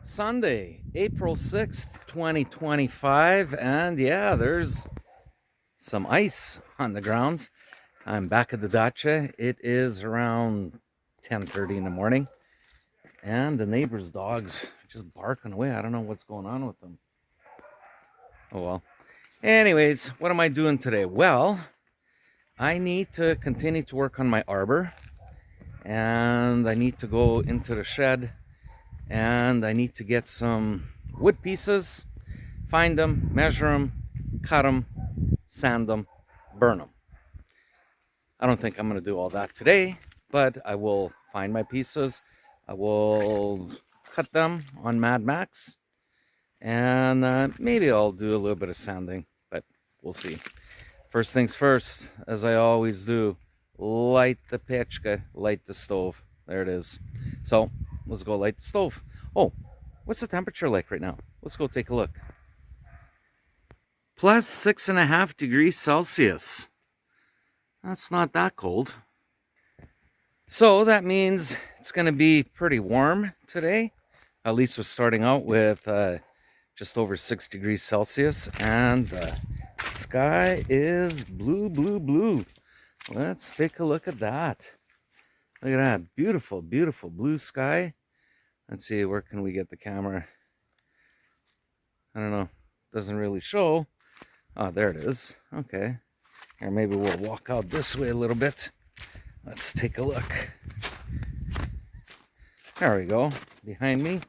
Sunday, April 6th, 2025, and yeah, there's some ice on the ground. I'm back at the dacha. It is around 10:30 in the morning, and the neighbor's dogs just barking away. I don't know what's going on with them. Oh well. Anyways, what am I doing today? Well, I need to continue to work on my arbor, and I need to go into the shed, and I need to get some wood pieces, find them, measure them, cut them, sand them, burn them. I don't think I'm going to do all that today, but I will find my pieces. I will cut them on Mad Max, and maybe I'll do a little bit of sanding, but we'll see. First things first, as I always do, light the pechka, light the stove. There it is. So let's go light the stove. Oh, what's the temperature like right now? Let's go take a look. Plus 6.5 degrees Celsius. That's not that cold. So that means it's going to be pretty warm today. At least we're starting out with just over 6 degrees Celsius. And the sky is blue, blue, blue. Let's take a look at that. Look at that. Beautiful, beautiful blue sky. Let's see, where can we get the camera? I don't know. Doesn't really show. Oh, there it is. Okay. Or maybe we'll walk out this way a little bit. Let's take a look. There we go. Behind me,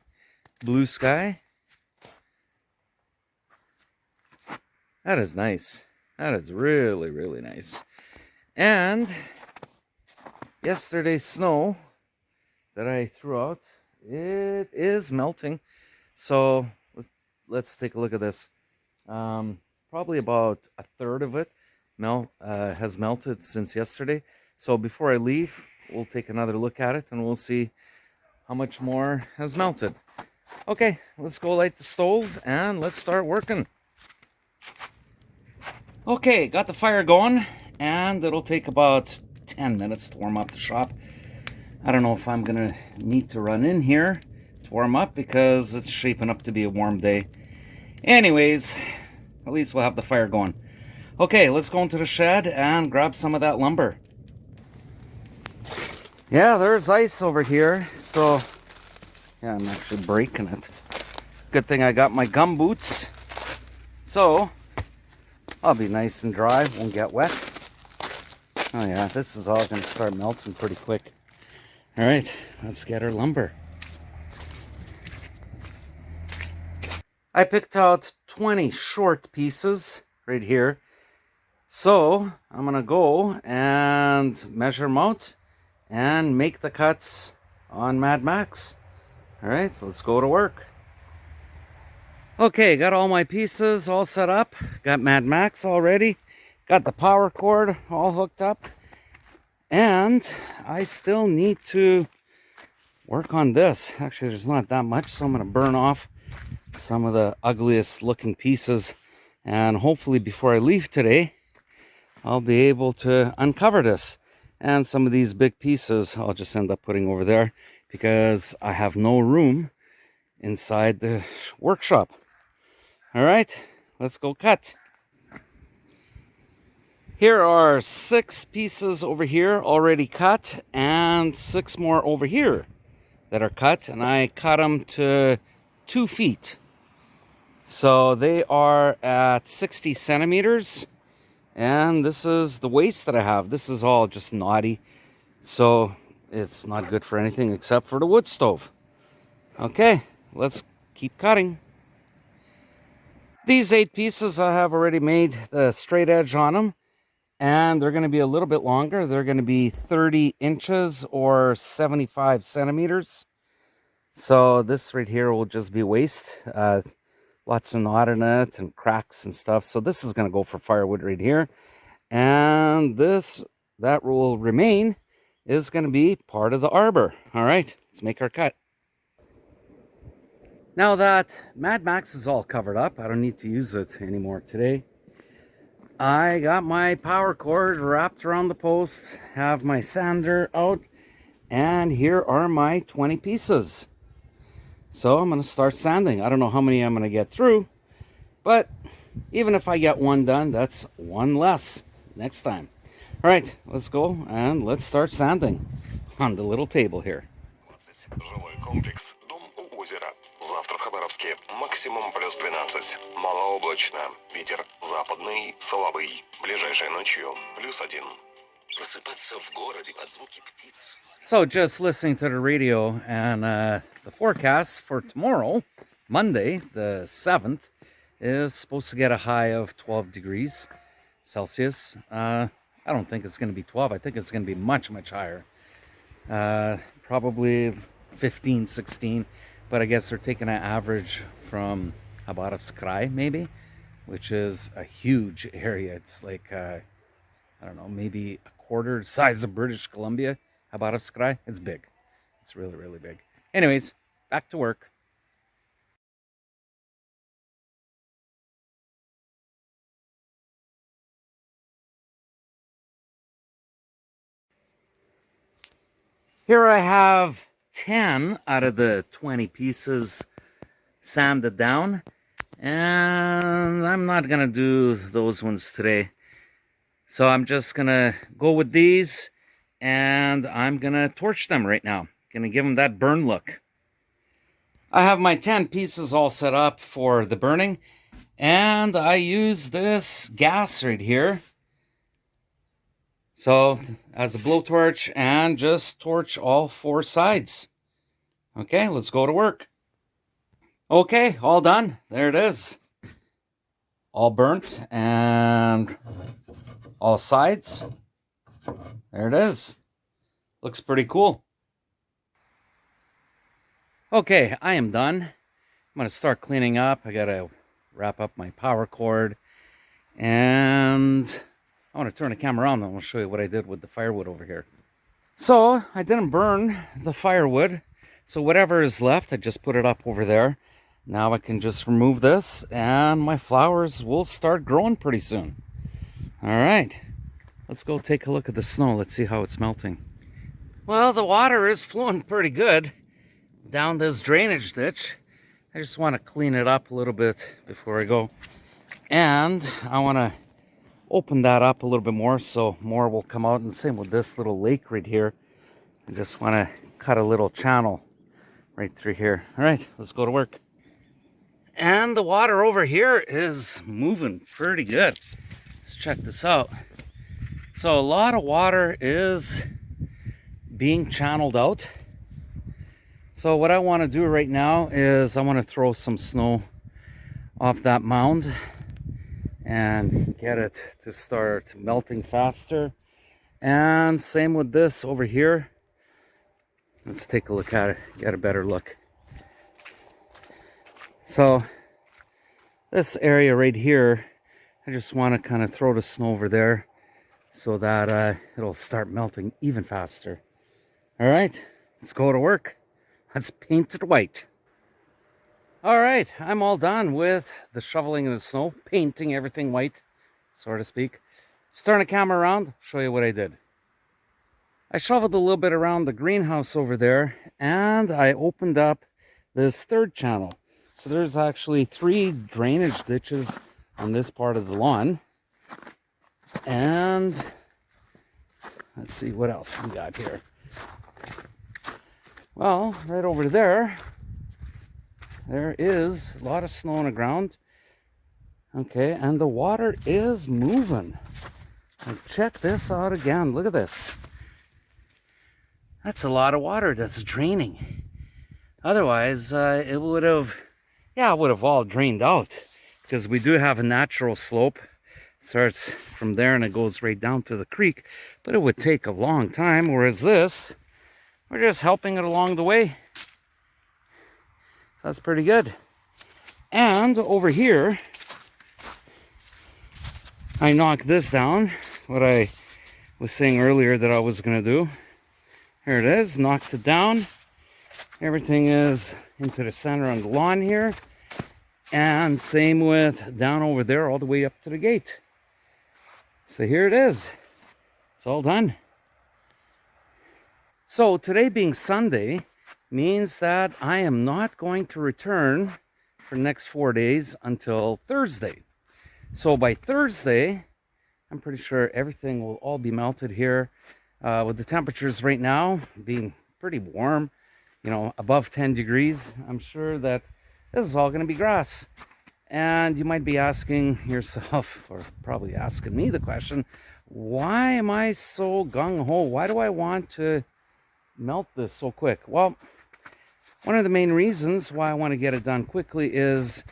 blue sky. That is nice. That is really, really nice. And yesterday's snow that I threw out, it is melting. So let's take a look at this. Probably about a third of it has melted since yesterday. So before I leave, we'll take another look at it and we'll see how much more has melted. Okay, let's go light the stove and let's start working. Okay, got the fire going, and it'll take about 10 minutes to warm up the shop. I don't know if I'm gonna need to run in here to warm up because it's shaping up to be a warm day. Anyways, at least we'll have the fire going. Okay, let's go into the shed and grab some of that lumber. Yeah, there's ice over here, so yeah, I'm actually breaking it. Good thing I got my gum boots, so I'll be nice and dry, won't get wet. Oh yeah, this is all gonna start melting pretty quick. All right, let's get our lumber. I picked out 20 short pieces right here. So I'm gonna go and measure them out and make the cuts on Mad Max. All right, let's go to work. Okay, got all my pieces all set up. Got Mad Max already. Got the power cord all hooked up. And I still need to work on this. Actually, there's not that much, so I'm gonna burn off some of the ugliest looking pieces. And hopefully before I leave today, I'll be able to uncover this. And some of these big pieces I'll just end up putting over there because I have no room inside the workshop. All right, let's go cut. Here are 6 pieces over here already cut and 6 more over here that are cut, and I cut them to 2 feet. So they are at 60 centimeters. And this is the waste that I have. This is all just knotty. So it's not good for anything except for the wood stove. Okay, let's keep cutting. These 8 pieces I have already made the straight edge on them. And they're going to be a little bit longer. They're going to be 30 inches or 75 centimeters. So this right here will just be waste. Lots of knot in it and cracks and stuff. So this is going to go for firewood right here. And that will remain is going to be part of the arbor. All right, let's make our cut. Now that Mad Max is all covered up, I don't need to use it anymore today. I got my power cord wrapped around the post, have my sander out, and here are my 20 pieces. So I'm going to start sanding. I don't know how many I'm going to get through, but even if I get one done, that's one less next time. All right, let's go and let's start sanding on the little table here. Жилой комплекс «Дом у озера». Завтра в Хабаровске максимум плюс 12. Малооблачно. Ветер западный, слабый. Ближайшей ночью плюс 1. Просыпаться в городе под звуки птиц. So just listening to the radio and the forecast for tomorrow, Monday, the 7th, is supposed to get a high of 12 degrees Celsius. I don't think it's going to be 12. I think it's going to be much, much higher. Probably 15, 16. But I guess they're taking an average from Khabarovsk, maybe, which is a huge area. It's like, I don't know, maybe a quarter the size of British Columbia. Khabarovsk, it's big. It's really, really big. Anyways, back to work. Here I have 10 out of the 20 pieces sanded down. And I'm not going to do those ones today. So I'm just going to go with these. And I'm going to torch them right now. Going to give them that burn look. I have my 10 pieces all set up for the burning. And I use this gas right here. So as a blowtorch and just torch all 4 sides. Okay, let's go to work. Okay, all done. There it is. All burnt and all sides. There it is. Looks pretty cool. Okay, I am done. I'm going to start cleaning up. I got to wrap up my power cord. And I want to turn the camera on and I'll show you what I did with the firewood over here. So I didn't burn the firewood. So whatever is left, I just put it up over there. Now I can just remove this and my flowers will start growing pretty soon. All right, let's go take a look at the snow. Let's see how it's melting. Well, the water is flowing pretty good down this drainage ditch. I just want to clean it up a little bit before I go. And I want to open that up a little bit more so more will come out. And same with this little lake right here. I just want to cut a little channel right through here. All right, let's go to work. And the water over here is moving pretty good. Let's check this out. So a lot of water is being channeled out. So what I want to do right now is I want to throw some snow off that mound and get it to start melting faster. And same with this over here. Let's take a look at it, get a better look. So this area right here, I just want to kind of throw the snow over there so that it'll start melting even faster. All right, let's go to work. Let's paint it white. All right, I'm all done with the shoveling of the snow, painting everything white, so to speak. Let's turn the camera around, show you what I did. I shoveled a little bit around the greenhouse over there, and I opened up this third channel. So there's actually 3 drainage ditches on this part of the lawn. And let's see what else we got here. Well, right over there is a lot of snow on the ground. Okay, and the water is moving. And check this out again. Look at this. That's a lot of water that's draining. Otherwise, it would have all drained out, because we do have a natural slope. It starts from there and it goes right down to the creek, but it would take a long time, whereas this, we're just helping it along the way. So that's pretty good. And over here, I knocked this down, what I was saying earlier that I was going to do. Here it is, knocked it down. Everything is into the center on the lawn here. And same with down over there all the way up to the gate. So here it is. It's all done. So today being Sunday, means that I am not going to return for the next 4 days until Thursday. So by Thursday, I'm pretty sure everything will all be melted here. With the temperatures right now being pretty warm, you know, above 10 degrees, I'm sure that this is all going to be grass. And you might be asking yourself, or probably asking me the question, why am I so gung-ho? Why do I want to melt this so quick? Well, one of the main reasons why I want to get it done quickly is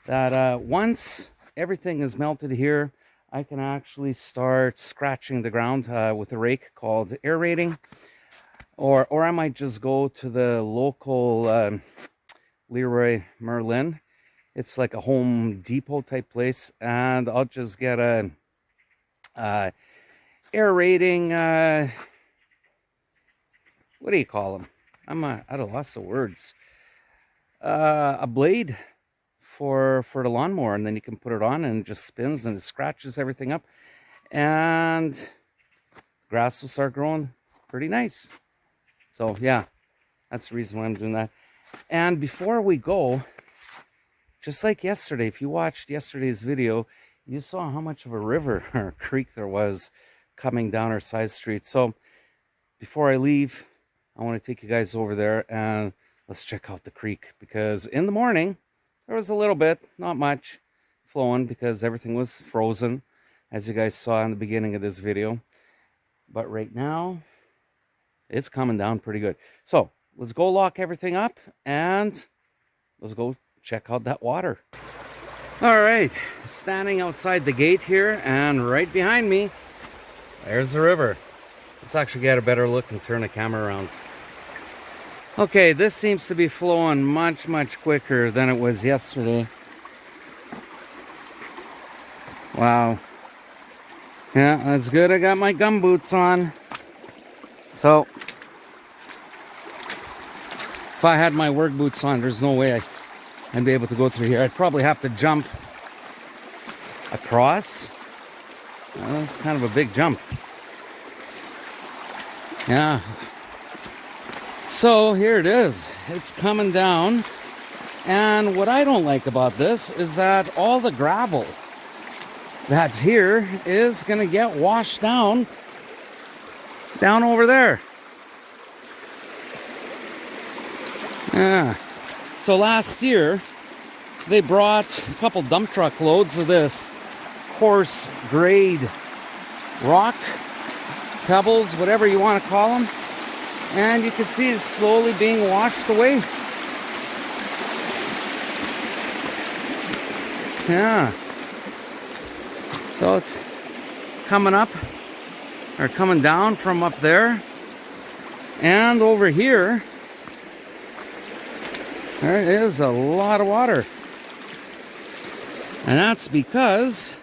that once everything is melted here, I can actually start scratching the ground with a rake called aerating, or I might just go to the local Leroy Merlin. It's like a Home Depot type place, and I'll just get a aerating. What do you call them? I'm at a loss of words. A blade for the lawnmower, and then you can put it on and it just spins and it scratches everything up, and grass will start growing pretty nice. So yeah, that's the reason why I'm doing that. And before we go, just like yesterday, if you watched yesterday's video, you saw how much of a river or creek there was coming down our side street. So before I leave, I want to take you guys over there and let's check out the creek, because in the morning there was a little bit, not much, flowing because everything was frozen, as you guys saw in the beginning of this video. But right now, it's coming down pretty good. So let's go lock everything up and let's go check out that water. All right, standing outside the gate here, and right behind me, there's the river. Let's actually get a better look and turn the camera around. Okay, this seems to be flowing much, much quicker than it was yesterday. Wow. Yeah, that's good. I got my gum boots on. So, if I had my work boots on, there's no way I'd be able to go through here. I'd probably have to jump across. Well, that's kind of a big jump. Yeah. So here it is. It's coming down. And what I don't like about this is that all the gravel that's here is going to get washed down over there. Yeah. So last year, they brought a couple dump truck loads of this coarse grade rock, pebbles, whatever you want to call them. And you can see it slowly being washed away. Yeah. So it's coming up, or coming down from up there. And over here, there is a lot of water. And that's because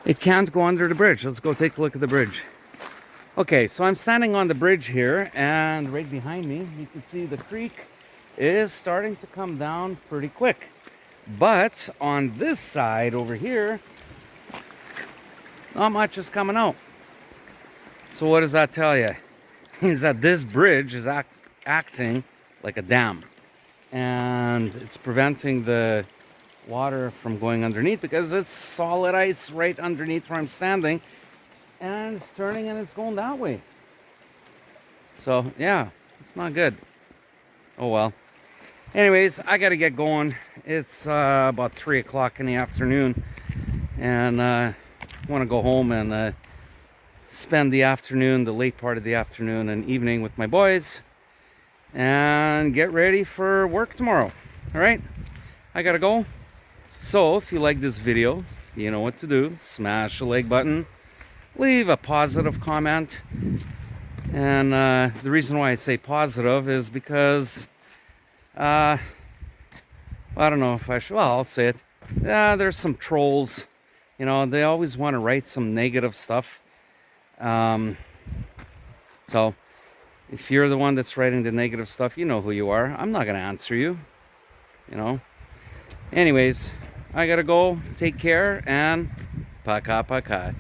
it can't go under the bridge. Let's go take a look at the bridge. Okay, so I'm standing on the bridge here, and right behind me, you can see the creek is starting to come down pretty quick. But on this side over here, not much is coming out. So what does that tell you? It means that this bridge is acting like a dam, and it's preventing the water from going underneath because it's solid ice right underneath where I'm standing, and it's turning and it's going that way. So yeah, it's not good. Oh well. Anyways, I gotta get going. It's about 3 o'clock in the afternoon, and I want to go home and spend the afternoon, the late part of the afternoon and evening with my boys, and get ready for work tomorrow. All right, I gotta go. So if you like this video, you know what to do. Smash the like button, leave a positive comment, and the reason why I say positive is because I don't know if I should, well, I'll say it. There's some trolls, you know, they always want to write some negative stuff. So if you're the one that's writing the negative stuff, you know who you are. I'm not going to answer you, you know. Anyways, I got to go. Take care, and paka paka.